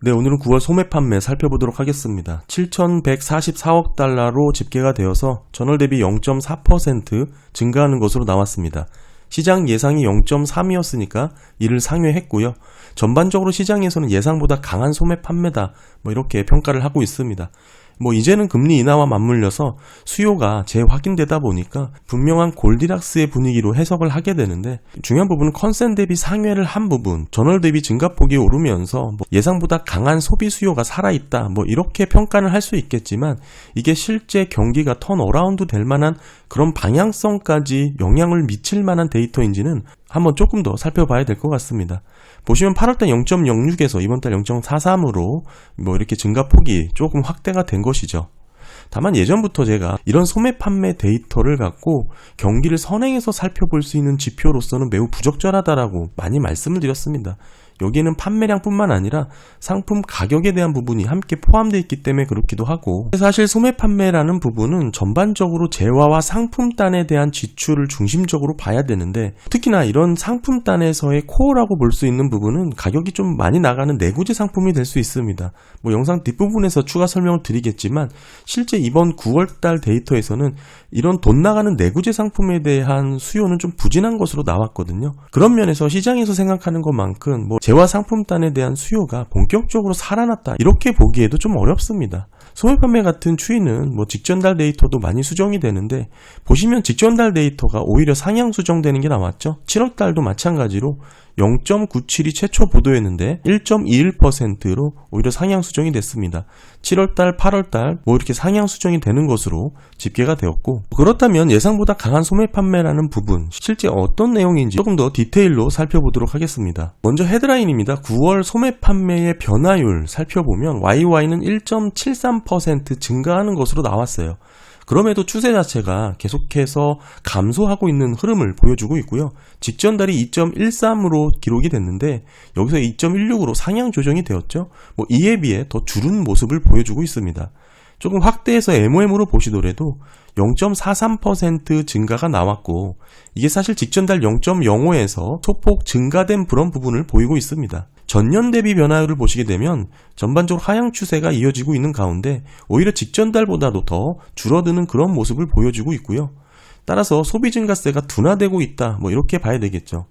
네, 오늘은 9월 소매 판매 살펴보도록 하겠습니다. 7,144억 달러로 집계가 되어서 전월 대비 0.4% 증가하는 것으로 나왔습니다. 시장 예상이 0.3이었으니까 이를 상회했고요. 전반적으로 시장에서는 예상보다 강한 소매 판매다, 이렇게 평가를 하고 있습니다. 이제는 금리 인하와 맞물려서 수요가 재확인되다 보니까 분명한 골디락스의 분위기로 해석을 하게 되는데, 중요한 부분은 컨센 대비 상회를 한 부분, 전월 대비 증가폭이 오르면서 예상보다 강한 소비 수요가 살아있다, 이렇게 평가는 할 수 있겠지만, 이게 실제 경기가 턴어라운드 될 만한 그런 방향성까지 영향을 미칠 만한 데이터인지는 한번 조금 더 살펴봐야 될 것 같습니다. 보시면 8월달 0.06에서 이번달 0.43으로 이렇게 증가폭이 조금 확대가 된 것이죠. 다만 예전부터 제가 이런 소매 판매 데이터를 갖고 경기를 선행해서 살펴볼 수 있는 지표로서는 매우 부적절하다라고 많이 말씀을 드렸습니다. 여기에는 판매량뿐만 아니라 상품 가격에 대한 부분이 함께 포함되어 있기 때문에 그렇기도 하고, 사실 소매 판매라는 부분은 전반적으로 재화와 상품단에 대한 지출을 중심적으로 봐야 되는데, 특히나 이런 상품단에서의 코어라고 볼 수 있는 부분은 가격이 좀 많이 나가는 내구재 상품이 될 수 있습니다. 영상 뒷부분에서 추가 설명을 드리겠지만, 실제 이번 9월달 데이터에서는 이런 돈 나가는 내구재 상품에 대한 수요는 좀 부진한 것으로 나왔거든요. 그런 면에서 시장에서 생각하는 것만큼 재화 상품단에 대한 수요가 본격적으로 살아났다, 이렇게 보기에도 좀 어렵습니다. 소매 판매 같은 추이는 직전달 데이터도 많이 수정이 되는데, 보시면 직전달 데이터가 오히려 상향 수정되는 게 나왔죠. 7월달도 마찬가지로 0.97이 최초 보도했는데 1.21%로 오히려 상향 수정이 됐습니다. 7월달, 8월달 이렇게 상향 수정이 되는 것으로 집계가 되었고, 그렇다면 예상보다 강한 소매 판매라는 부분, 실제 어떤 내용인지 조금 더 디테일로 살펴보도록 하겠습니다. 먼저 헤드라인입니다. 9월 소매 판매의 변화율 살펴보면 YY는 1.73% 증가하는 것으로 나왔어요. 그럼에도 추세 자체가 계속해서 감소하고 있는 흐름을 보여주고 있고요. 직전달이 2.13으로 기록이 됐는데 여기서 2.16으로 상향 조정이 되었죠. 이에 비해 더 줄은 모습을 보여주고 있습니다. 조금 확대해서 MOM으로 보시더라도 0.43% 증가가 나왔고, 이게 사실 직전달 0.05에서 소폭 증가된 그런 부분을 보이고 있습니다. 전년 대비 변화율을 보시게 되면 전반적으로 하향 추세가 이어지고 있는 가운데 오히려 직전달보다도 더 줄어드는 그런 모습을 보여주고 있고요. 따라서 소비 증가세가 둔화되고 있다, 이렇게 봐야 되겠죠.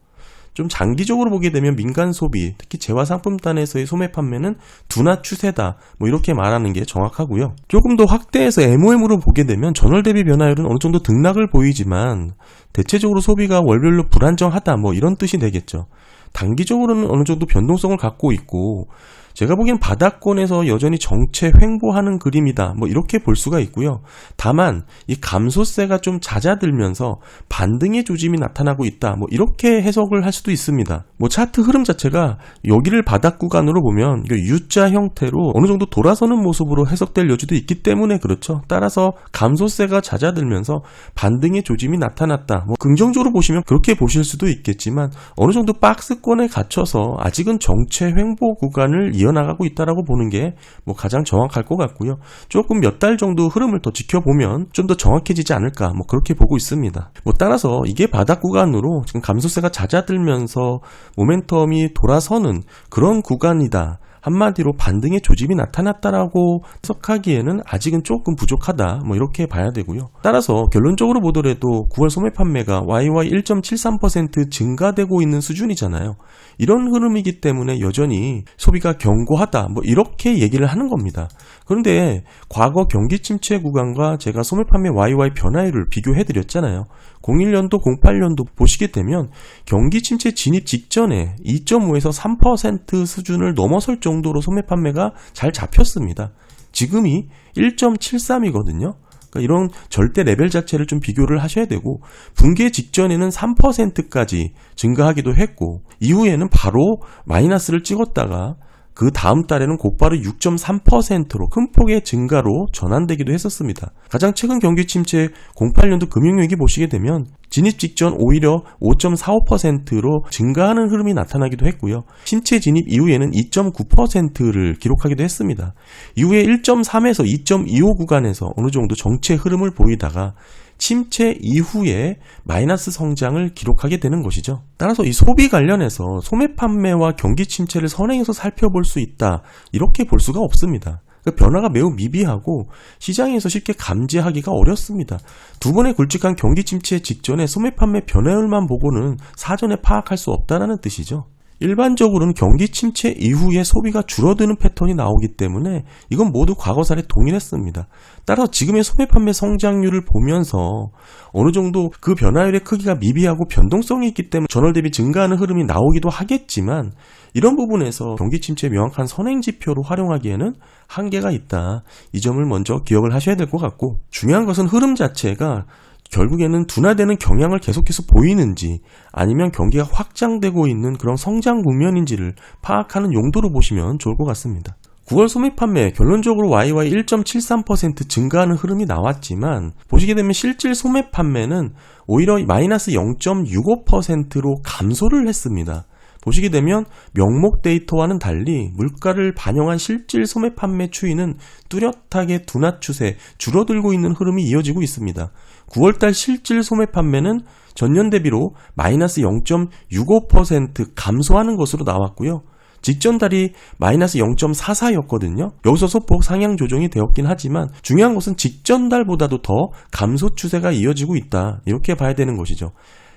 좀 장기적으로 보게 되면 민간 소비, 특히 재화 상품단에서의 소매 판매는 둔화 추세다, 이렇게 말하는 게 정확하고요. 조금 더 확대해서 MOM으로 보게 되면 전월 대비 변화율은 어느 정도 등락을 보이지만 대체적으로 소비가 월별로 불안정하다, 이런 뜻이 되겠죠. 단기적으로는 어느 정도 변동성을 갖고 있고, 제가 보기엔 바닥권에서 여전히 정체 횡보하는 그림이다, 이렇게 볼 수가 있고요. 다만 이 감소세가 좀 잦아들면서 반등의 조짐이 나타나고 있다, 이렇게 해석을 할 수도 있습니다. 차트 흐름 자체가 여기를 바닥 구간으로 보면 U자 형태로 어느 정도 돌아서는 모습으로 해석될 여지도 있기 때문에 그렇죠. 따라서 감소세가 잦아들면서 반등의 조짐이 나타났다, 긍정적으로 보시면 그렇게 보실 수도 있겠지만, 어느 정도 박스권에 갇혀서 아직은 정체 횡보 구간을 이어나가고 있다라고 보는 게 가장 정확할 것 같고요. 조금 몇 달 정도 흐름을 더 지켜보면 좀 더 정확해지지 않을까, 그렇게 보고 있습니다. 따라서 이게 바닥 구간으로 지금 감소세가 잦아들면서 모멘텀이 돌아서는 그런 구간이다, 한마디로 반등의 조짐이 나타났다라고 해석하기에는 아직은 조금 부족하다, 이렇게 봐야 되고요. 따라서 결론적으로 보더라도 9월 소매 판매가 YY 1.73% 증가되고 있는 수준이잖아요. 이런 흐름이기 때문에 여전히 소비가 견고하다, 이렇게 얘기를 하는 겁니다. 그런데 과거 경기 침체 구간과 제가 소매 판매 YY 변화율을 비교해 드렸잖아요. 01년도, 08년도 보시게 되면 경기 침체 진입 직전에 2.5에서 3% 수준을 넘어설 정도로 소매 판매가 잘 잡혔습니다. 지금이 1.73이거든요. 이런 절대 레벨 자체를 좀 비교를 하셔야 되고, 붕괴 직전에는 3%까지 증가하기도 했고, 이후에는 바로 마이너스를 찍었다가 그 다음 달에는 곧바로 6.3%로 큰 폭의 증가로 전환되기도 했었습니다. 가장 최근 경기 침체 08년도 금융위기 보시게 되면 진입 직전 오히려 5.45%로 증가하는 흐름이 나타나기도 했고요. 침체 진입 이후에는 2.9%를 기록하기도 했습니다. 이후에 1.3에서 2.25 구간에서 어느 정도 정체 흐름을 보이다가 침체 이후에 마이너스 성장을 기록하게 되는 것이죠. 따라서 이 소비 관련해서 소매 판매와 경기 침체를 선행해서 살펴볼 수 있다, 이렇게 볼 수가 없습니다. 그 변화가 매우 미비하고 시장에서 쉽게 감지하기가 어렵습니다. 두 번의 굵직한 경기 침체 직전에 소매 판매 변화율만 보고는 사전에 파악할 수 없다는 뜻이죠. 일반적으로는 경기 침체 이후에 소비가 줄어드는 패턴이 나오기 때문에 이건 모두 과거 사례 동일했습니다. 따라서 지금의 소매 판매 성장률을 보면서 어느 정도 그 변화율의 크기가 미비하고 변동성이 있기 때문에 전월 대비 증가하는 흐름이 나오기도 하겠지만, 이런 부분에서 경기 침체의 명확한 선행 지표로 활용하기에는 한계가 있다. 이 점을 먼저 기억을 하셔야 될 것 같고, 중요한 것은 흐름 자체가 결국에는 둔화되는 경향을 계속해서 보이는지 아니면 경기가 확장되고 있는 그런 성장 국면인지를 파악하는 용도로 보시면 좋을 것 같습니다. 9월 소매 판매 결론적으로 YY 1.73% 증가하는 흐름이 나왔지만, 보시게 되면 실질 소매 판매는 오히려 마이너스 0.65%로 감소를 했습니다. 보시게 되면 명목 데이터와는 달리 물가를 반영한 실질 소매 판매 추이는 뚜렷하게 둔화 추세, 줄어들고 있는 흐름이 이어지고 있습니다. 9월달 실질 소매 판매는 전년 대비로 마이너스 0.65% 감소하는 것으로 나왔고요. 직전 달이 마이너스 0.44였거든요. 여기서 소폭 상향 조정이 되었긴 하지만 중요한 것은 직전 달보다도 더 감소 추세가 이어지고 있다, 이렇게 봐야 되는 것이죠.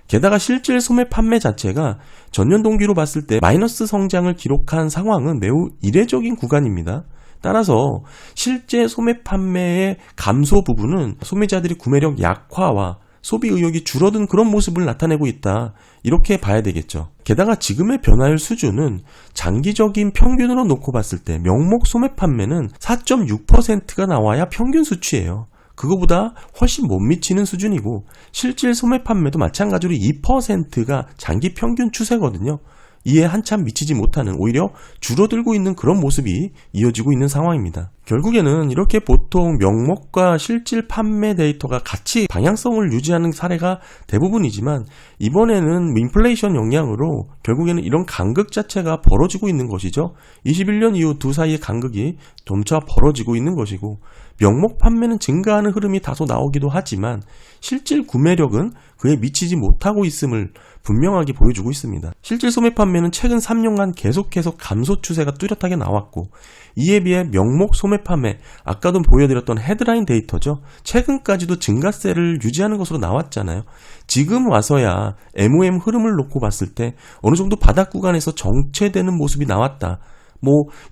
게다가 실질 소매 판매 자체가 전년 동기로 봤을 때 마이너스 성장을 기록한 상황은 매우 이례적인 구간입니다. 따라서 실제 소매 판매의 감소 부분은 소비자들이 구매력 약화와 소비 의욕이 줄어든 그런 모습을 나타내고 있다, 이렇게 봐야 되겠죠. 게다가 지금의 변화율 수준은 장기적인 평균으로 놓고 봤을 때 명목 소매 판매는 4.6%가 나와야 평균 수치예요. 그거보다 훨씬 못 미치는 수준이고, 실질 소매 판매도 마찬가지로 2%가 장기 평균 추세거든요. 이에 한참 미치지 못하는, 오히려 줄어들고 있는 그런 모습이 이어지고 있는 상황입니다. 결국에는 이렇게 보통 명목과 실질 판매 데이터가 같이 방향성을 유지하는 사례가 대부분이지만, 이번에는 인플레이션 영향으로 결국에는 이런 간극 자체가 벌어지고 있는 것이죠. 21년 이후 두 사이의 간극이 점차 벌어지고 있는 것이고, 명목 판매는 증가하는 흐름이 다소 나오기도 하지만 실질 구매력은 그에 미치지 못하고 있음을 분명하게 보여주고 있습니다. 실질 소매 판매는 최근 3년간 계속해서 감소 추세가 뚜렷하게 나왔고, 이에 비해 명목 소매 판매, 아까도 보여드렸던 헤드라인 데이터죠. 최근까지도 증가세를 유지하는 것으로 나왔잖아요. 지금 와서야 MOM 흐름을 놓고 봤을 때 어느 정도 바닥 구간에서 정체되는 모습이 나왔다.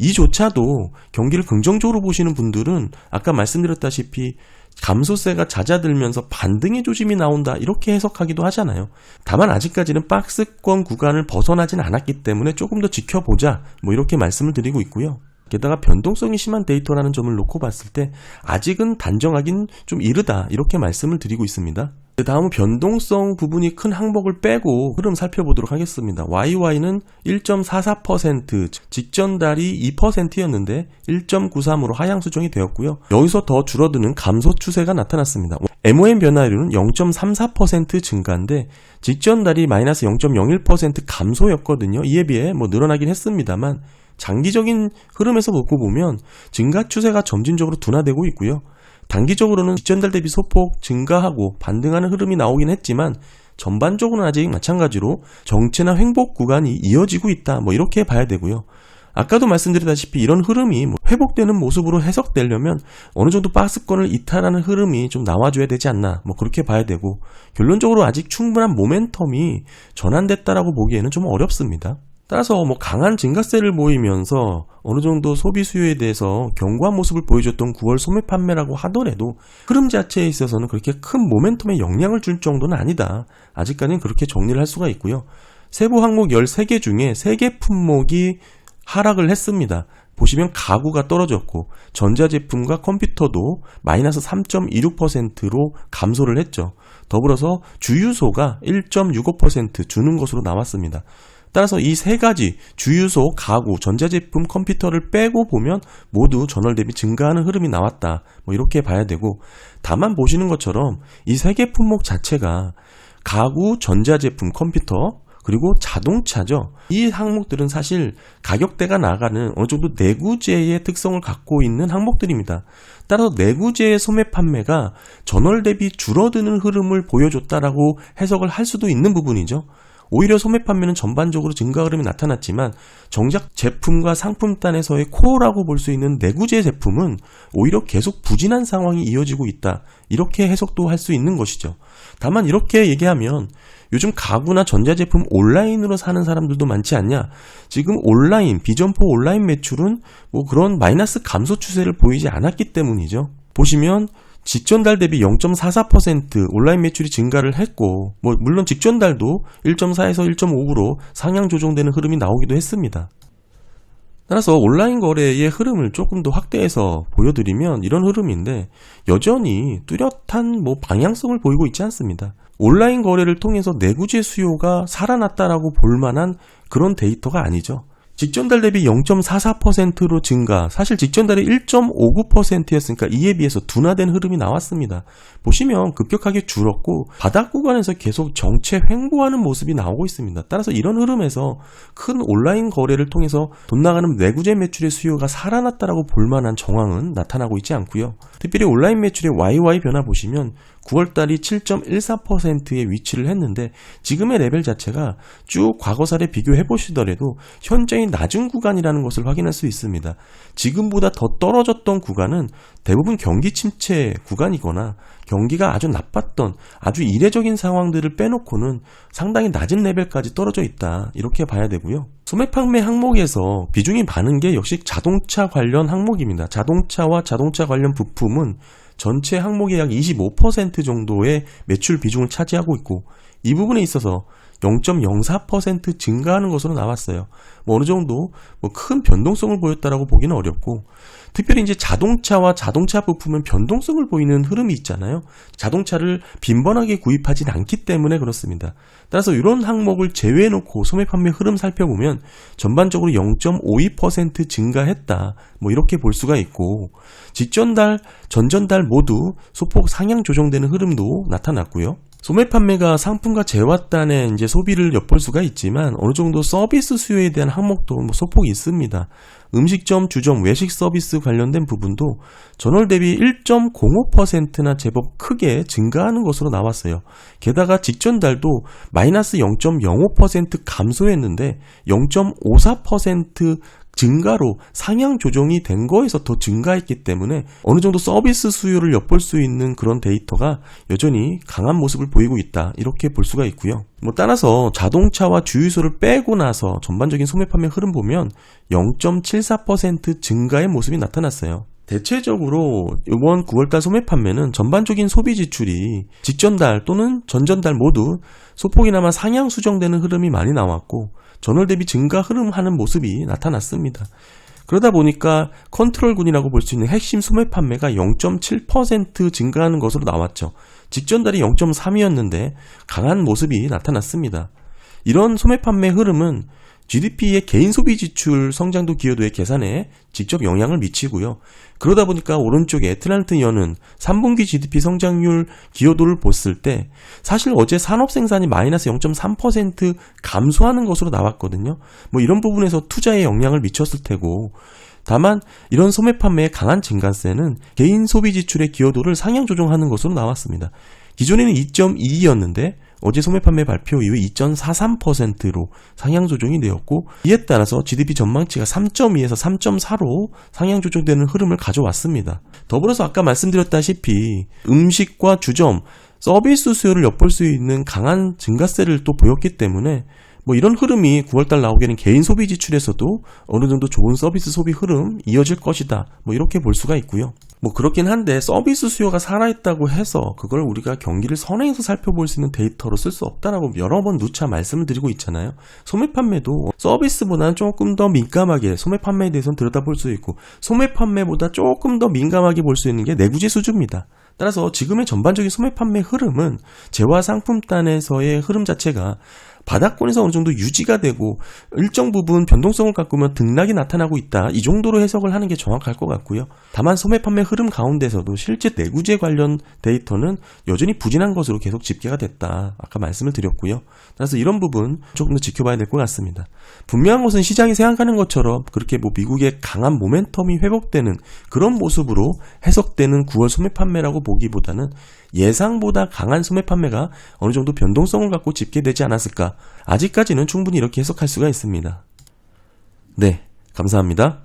이조차도 경기를 긍정적으로 보시는 분들은 아까 말씀드렸다시피 감소세가 잦아들면서 반등의 조짐이 나온다, 이렇게 해석하기도 하잖아요. 다만 아직까지는 박스권 구간을 벗어나진 않았기 때문에 조금 더 지켜보자, 이렇게 말씀을 드리고 있고요. 게다가 변동성이 심한 데이터라는 점을 놓고 봤을 때 아직은 단정하긴 좀 이르다, 이렇게 말씀을 드리고 있습니다. 다음은 변동성 부분이 큰 항목을 빼고 흐름 살펴보도록 하겠습니다. YY는 1.44%, 직전 달이 2%였는데 1.93으로 하향 수정이 되었고요. 여기서 더 줄어드는 감소 추세가 나타났습니다. MOM 변화율은 0.34% 증가인데 직전 달이 마이너스 0.01% 감소였거든요. 이에 비해 늘어나긴 했습니다만 장기적인 흐름에서 놓고 보면 증가 추세가 점진적으로 둔화되고 있고요. 단기적으로는 직전달 대비 소폭 증가하고 반등하는 흐름이 나오긴 했지만 전반적으로는 아직 마찬가지로 정체나 횡복 구간이 이어지고 있다, 이렇게 봐야 되고요. 아까도 말씀드렸다시피 이런 흐름이 회복되는 모습으로 해석되려면 어느 정도 박스권을 이탈하는 흐름이 좀 나와줘야 되지 않나, 그렇게 봐야 되고, 결론적으로 아직 충분한 모멘텀이 전환됐다라고 보기에는 좀 어렵습니다. 따라서 강한 증가세를 보이면서 어느 정도 소비 수요에 대해서 견고한 모습을 보여줬던 9월 소매 판매라고 하더라도 흐름 자체에 있어서는 그렇게 큰 모멘텀에 영향을 줄 정도는 아니다. 아직까지는 그렇게 정리를 할 수가 있고요. 세부 항목 13개 중에 3개 품목이 하락을 했습니다. 보시면 가구가 떨어졌고 전자제품과 컴퓨터도 마이너스 3.26%로 감소를 했죠. 더불어서 주유소가 1.65% 주는 것으로 나왔습니다. 따라서 이 세 가지 주유소, 가구, 전자제품, 컴퓨터를 빼고 보면 모두 전월 대비 증가하는 흐름이 나왔다, 이렇게 봐야 되고, 다만 보시는 것처럼 이 세 개 품목 자체가 가구, 전자제품, 컴퓨터, 그리고 자동차죠. 이 항목들은 사실 가격대가 나가는 어느 정도 내구재의 특성을 갖고 있는 항목들입니다. 따라서 내구재의 소매 판매가 전월 대비 줄어드는 흐름을 보여줬다라고 해석을 할 수도 있는 부분이죠. 오히려 소매 판매는 전반적으로 증가 흐름이 나타났지만 정작 제품과 상품단에서의 코어라고 볼 수 있는 내구재 제품은 오히려 계속 부진한 상황이 이어지고 있다. 이렇게 해석도 할 수 있는 것이죠. 다만 이렇게 얘기하면 요즘 가구나 전자제품 온라인으로 사는 사람들도 많지 않냐? 지금 온라인, 비점포 온라인 매출은 뭐 그런 마이너스 감소 추세를 보이지 않았기 때문이죠. 보시면 직전달 대비 0.44% 온라인 매출이 증가를 했고, 물론 직전달도 1.4에서 1.5로 상향 조정되는 흐름이 나오기도 했습니다. 따라서 온라인 거래의 흐름을 조금 더 확대해서 보여드리면 이런 흐름인데 여전히 뚜렷한 방향성을 보이고 있지 않습니다. 온라인 거래를 통해서 내구재 수요가 살아났다라고 볼 만한 그런 데이터가 아니죠. 직전달 대비 0.44%로 증가, 사실 직전달이 1.59%였으니까 이에 비해서 둔화된 흐름이 나왔습니다. 보시면 급격하게 줄었고 바닥 구간에서 계속 정체 횡보하는 모습이 나오고 있습니다. 따라서 이런 흐름에서 큰 온라인 거래를 통해서 돈 나가는 내구재 매출의 수요가 살아났다라고 볼 만한 정황은 나타나고 있지 않고요. 특별히 온라인 매출의 YY 변화 보시면 9월달이 7.14%에 위치를 했는데 지금의 레벨 자체가 쭉 과거사를 비교해 보시더라도 현저히 낮은 구간이라는 것을 확인할 수 있습니다. 지금보다 더 떨어졌던 구간은 대부분 경기 침체 구간이거나 경기가 아주 나빴던 아주 이례적인 상황들을 빼놓고는 상당히 낮은 레벨까지 떨어져 있다. 이렇게 봐야 되고요. 소매 판매 항목에서 비중이 많은 게 역시 자동차 관련 항목입니다. 자동차와 자동차 관련 부품은 전체 항목의 약 25% 정도의 매출 비중을 차지하고 있고 이 부분에 있어서 0.04% 증가하는 것으로 나왔어요. 어느 정도 큰 변동성을 보였다라고 보기는 어렵고 특별히 이제 자동차와 자동차 부품은 변동성을 보이는 흐름이 있잖아요. 자동차를 빈번하게 구입하진 않기 때문에 그렇습니다. 따라서 이런 항목을 제외해놓고 소매 판매 흐름 살펴보면 전반적으로 0.52% 증가했다. 이렇게 볼 수가 있고 직전달, 전전달 모두 소폭 상향 조정되는 흐름도 나타났고요. 소매 판매가 상품과 재화단의 이제 소비를 엿볼 수가 있지만 어느 정도 서비스 수요에 대한 항목도 소폭이 있습니다. 음식점, 주점, 외식 서비스 관련된 부분도 전월 대비 1.05%나 제법 크게 증가하는 것으로 나왔어요. 게다가 직전달도 마이너스 0.05% 감소했는데 0.54% 증가로 상향 조정이 된 거에서 더 증가했기 때문에 어느 정도 서비스 수요를 엿볼 수 있는 그런 데이터가 여전히 강한 모습을 보이고 있다. 이렇게 볼 수가 있고요. 따라서 자동차와 주유소를 빼고 나서 전반적인 소매 판매 흐름 보면 0.74% 증가의 모습이 나타났어요. 대체적으로 이번 9월달 소매 판매는 전반적인 소비 지출이 직전달 또는 전전달 모두 소폭이나마 상향 수정되는 흐름이 많이 나왔고 전월 대비 증가 흐름하는 모습이 나타났습니다. 그러다 보니까 컨트롤군이라고 볼 수 있는 핵심 소매 판매가 0.7% 증가하는 것으로 나왔죠. 직전달이 0.3이었는데 강한 모습이 나타났습니다. 이런 소매 판매 흐름은 GDP의 개인 소비 지출 성장도 기여도의 계산에 직접 영향을 미치고요. 그러다 보니까 오른쪽에 트렌트 여는 3분기 GDP 성장률 기여도를 봤을 때 사실 어제 산업 생산이 마이너스 0.3% 감소하는 것으로 나왔거든요. 이런 부분에서 투자에 영향을 미쳤을 테고 다만 이런 소매 판매의 강한 증가세는 개인 소비 지출의 기여도를 상향 조정하는 것으로 나왔습니다. 기존에는 2.22였는데 어제 소매 판매 발표 이후 2.43%로 상향 조정이 되었고 이에 따라서 GDP 전망치가 3.2에서 3.4로 상향 조정되는 흐름을 가져왔습니다. 더불어서 아까 말씀드렸다시피 음식과 주점, 서비스 수요를 엿볼 수 있는 강한 증가세를 또 보였기 때문에 이런 흐름이 9월달 나오게는 개인 소비 지출에서도 어느 정도 좋은 서비스 소비 흐름 이어질 것이다. 이렇게 볼 수가 있고요. 그렇긴 한데 서비스 수요가 살아있다고 해서 그걸 우리가 경기를 선행해서 살펴볼 수 있는 데이터로 쓸 수 없다라고 여러 번 누차 말씀을 드리고 있잖아요. 소매 판매도 서비스보다는 조금 더 민감하게 소매 판매에 대해서는 들여다볼 수 있고 소매 판매보다 조금 더 민감하게 볼 수 있는 게 내구재 수주입니다. 따라서 지금의 전반적인 소매 판매 흐름은 재화 상품단에서의 흐름 자체가 바닥권에서 어느 정도 유지가 되고 일정 부분 변동성을 깎으면 등락이 나타나고 있다. 이 정도로 해석을 하는 게 정확할 것 같고요. 다만 소매 판매 흐름 가운데서도 실제 내구재 관련 데이터는 여전히 부진한 것으로 계속 집계가 됐다. 아까 말씀을 드렸고요. 그래서 이런 부분 조금 더 지켜봐야 될 것 같습니다. 분명한 것은 시장이 생각하는 것처럼 그렇게 미국의 강한 모멘텀이 회복되는 그런 모습으로 해석되는 9월 소매 판매라고 보기보다는 예상보다 강한 소매 판매가 어느 정도 변동성을 갖고 집계되지 않았을까. 아직까지는 충분히 이렇게 해석할 수가 있습니다. 네, 감사합니다.